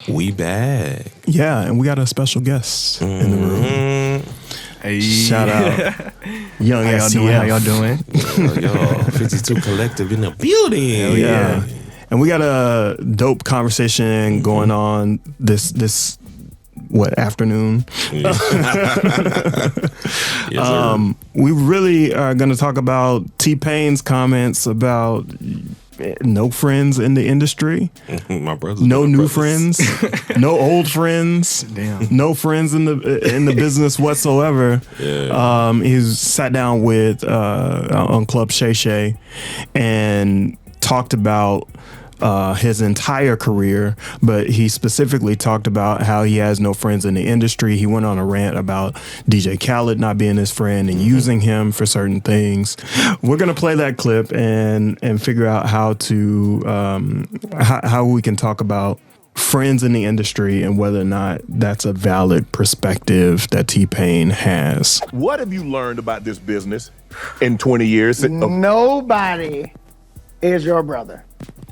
We back. Yeah, and we got a special guest in the room. Hey. Shout out YungSTF. How y'all doing? Yo, 52 Collective in the building. Hell yeah. And we got a dope conversation going on this afternoon. Yeah. Yes, sir. We really are going to talk about T-Pain's comments about no friends in the industry. My brothers. No new friends. No old friends. Damn. No friends in the business whatsoever. Yeah. He's sat down with on Club Shay and talked about his entire career, but he specifically talked about how he has no friends in the industry. He went on a rant about DJ Khaled not being his friend and using him for certain things. We're gonna play that clip and figure out how to how we can talk about friends in the industry and whether or not that's a valid perspective that T-Pain has. What have you learned about this business in 20 years? Nobody is your brother.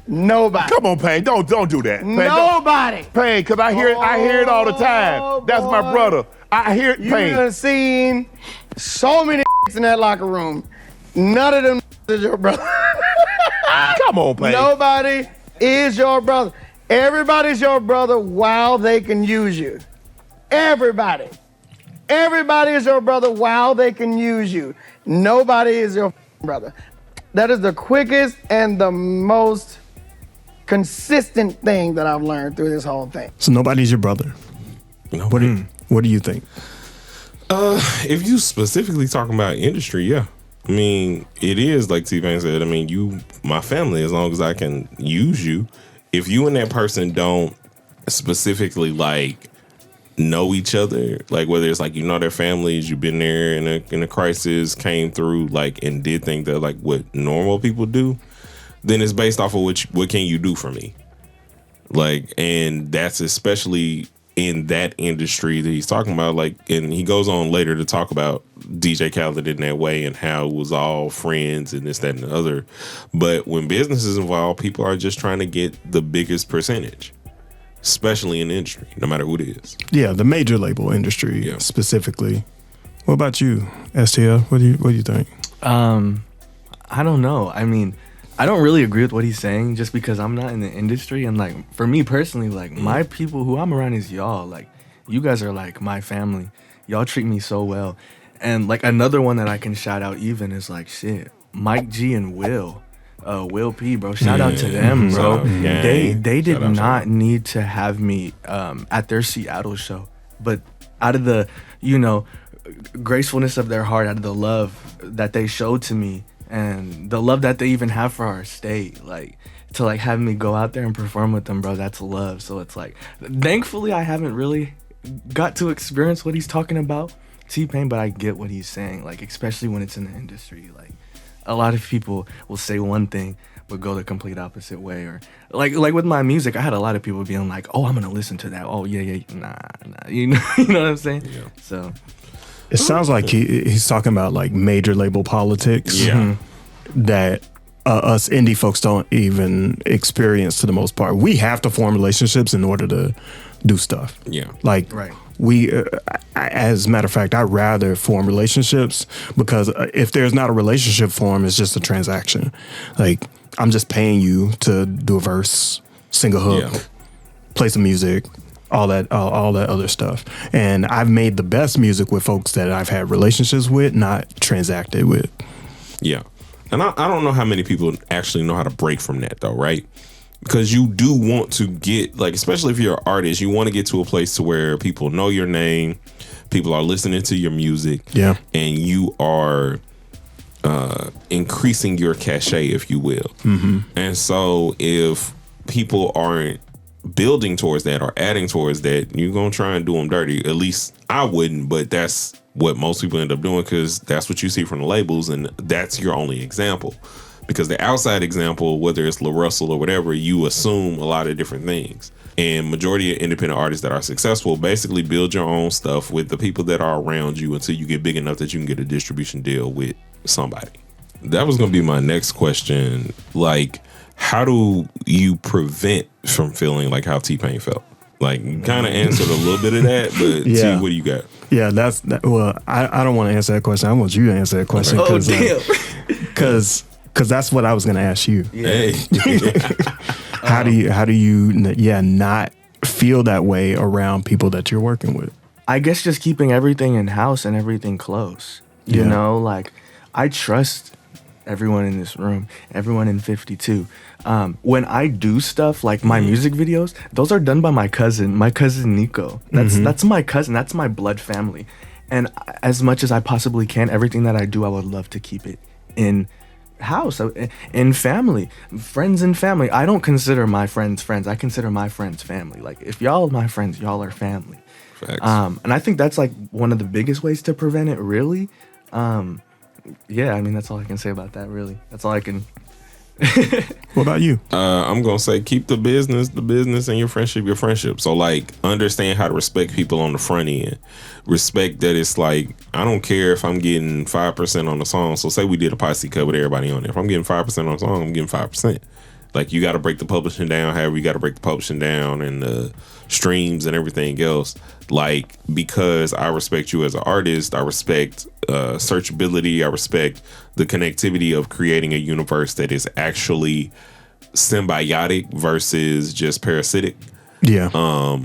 Nobody. Come on, Pain. Don't do that. Pain, Nobody. Pain, because I hear it all the time. That's my brother. I hear it, You Pain. done seen so many in that locker room. None of them is your brother. Come on, Pain. Nobody is your brother. Everybody's your brother while they can use you. Everybody. Everybody is your brother while they can use you. Nobody is your brother. That is the quickest and the most consistent thing that I've learned through this whole thing. So nobody's your brother. No. What do you think? If you specifically talking about industry, yeah. I mean, it is like T-Pain said. I mean, you, my family, as long as I can use you. If you and that person don't specifically like know each other, like whether it's like you know their families, you've been there in a crisis, came through like and did things that like what normal people do, then it's based off of what can you do for me, like, and that's especially in that industry that he's talking about. Like, and he goes on later to talk about DJ Khaled in that way and how it was all friends and this, that, and the other. But when business is involved, people are just trying to get the biggest percentage, especially in the industry, no matter who it is. Yeah, the major label industry specifically. What about you, STF? What do you think? I don't know. I mean, I don't really agree with what he's saying just because I'm not in the industry. And like, for me personally, like my people who I'm around is y'all. Like, you guys are like my family. Y'all treat me so well. And like another one that I can shout out even is like, shit, Mike G and Will P, bro. Shout out to them, bro. They did not need to have me at their Seattle show. But out of the, gracefulness of their heart, out of the love that they showed to me, and the love that they even have for our state, like to like have me go out there and perform with them, bro, that's love. So it's like, thankfully I haven't really got to experience what he's talking about, T-Pain, but I get what he's saying, like especially when it's in the industry. Like a lot of people will say one thing but go the complete opposite way, or like with my music, I had a lot of people being like, oh, I'm gonna listen to that, oh yeah, nah, you know what I'm saying? Yeah. So it sounds like he's talking about like major label politics that us indie folks don't even experience to the most part. We have to form relationships in order to do stuff. Yeah. Like, right. We, as a matter of fact, I'd rather form relationships because if there's not a relationship form, it's just a transaction. Like, I'm just paying you to do a verse, sing a hook, play some music, all that other stuff. And I've made the best music with folks that I've had relationships with, not transacted with. Yeah. And I don't know how many people actually know how to break from that, though, right? Because you do want to get, like, especially if you're an artist, you want to get to a place to where people know your name, people are listening to your music, and you are increasing your cachet, if you will. Mm-hmm. And so if people aren't building towards that or adding towards that, you're going to try and do them dirty. At least I wouldn't, but that's what most people end up doing because that's what you see from the labels, and that's your only example. Because the outside example, whether it's La Russell or whatever, you assume a lot of different things. And majority of independent artists that are successful basically build your own stuff with the people that are around you until you get big enough that you can get a distribution deal with somebody. That was going to be my next question. Like, how do you prevent from feeling like how T-Pain felt? Like, you kind of answered a little bit of that, but Yeah. T, what do you got? Yeah, well, I don't want to answer that question. I want you to answer that question. Oh, damn. Because that's what I was going to ask you. Hey. How do you not feel that way around people that you're working with? I guess just keeping everything in house and everything close. You Yeah. know, like I trust everyone in this room, everyone in 52. When I do stuff like my music videos, those are done by my cousin Nico. That's my cousin. That's my blood family. And as much as I possibly can, everything that I do, I would love to keep it in house, in family, friends and family. I don't consider my friends friends. I consider my friends family. Like, if y'all are my friends, y'all are family. Facts. And I think that's like one of the biggest ways to prevent it, really. Yeah, I mean, that's all I can say about that, really. That's all I can. What about you? I'm gonna say keep the business, and your friendship. So, like, understand how to respect people on the front end. Respect that it's like, I don't care if I'm getting 5% on the song. So say we did a posse cut with everybody on there. If I'm getting 5% on the song, I'm getting 5%. Like, you got to break the publishing down. However, you got to break the publishing down and the streams and everything else. Like, because I respect you as an artist, I respect searchability. I respect the connectivity of creating a universe that is actually symbiotic versus just parasitic. Yeah.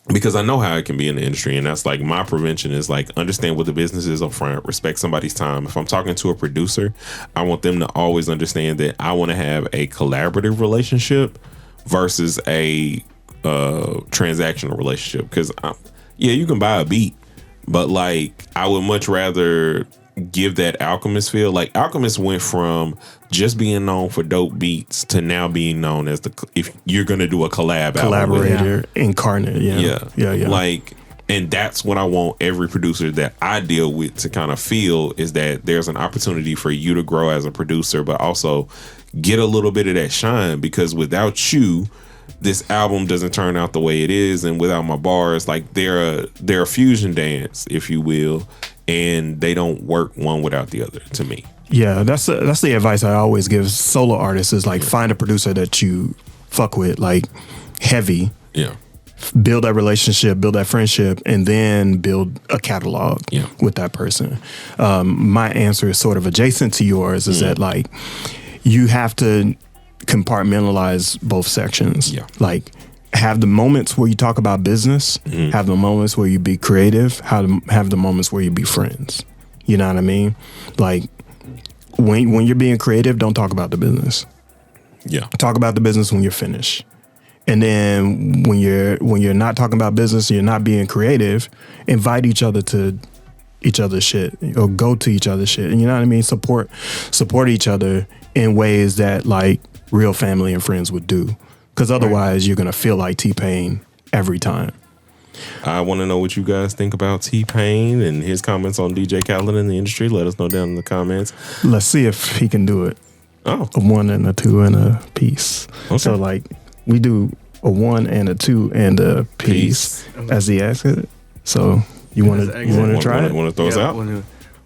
Because I know how it can be in the industry, and that's like my prevention is like, understand what the business is up front, respect somebody's time. If I'm talking to a producer, I want them to always understand that I want to have a collaborative relationship versus a transactional relationship. Because you can buy a beat, but like, I would much rather give that Alchemist feel. Like, Alchemist went from just being known for dope beats to now being known as if you're gonna do a collaborator incarnate. Yeah. Like, and that's what I want every producer that I deal with to kind of feel, is that there's an opportunity for you to grow as a producer, but also get a little bit of that shine, because without you, this album doesn't turn out the way it is. And without my bars, like, they're a fusion dance, if you will, and they don't work one without the other, to me. Yeah, that's the advice I always give solo artists, is like, find a producer that you fuck with, like, heavy. Yeah. Build that relationship, build that friendship, and then build a catalog with that person. My answer is sort of adjacent to yours, is that, like, you have to compartmentalize both sections. Yeah. Like, have the moments where you talk about business, have the moments where you be creative, have the moments where you be friends. You know what I mean? Like, when you're being creative, don't talk about the business. Yeah. Talk about the business when you're finished. And then when you're not talking about business, you're not being creative, invite each other to each other's shit, or go to each other's shit. And you know what I mean? Support each other in ways that, like, real family and friends would do. Because otherwise, you're going to feel like T-Pain every time. I want to know what you guys think about T-Pain and his comments on DJ Khaled in the industry. Let us know down in the comments. Let's see if he can do it. Oh. A 1 and a 2 and a piece. Okay. So, like, we do a 1 and a 2 and a piece as the exit. So, you want to try it? Want to throw us out?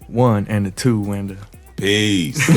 1 and a 2 and a peace.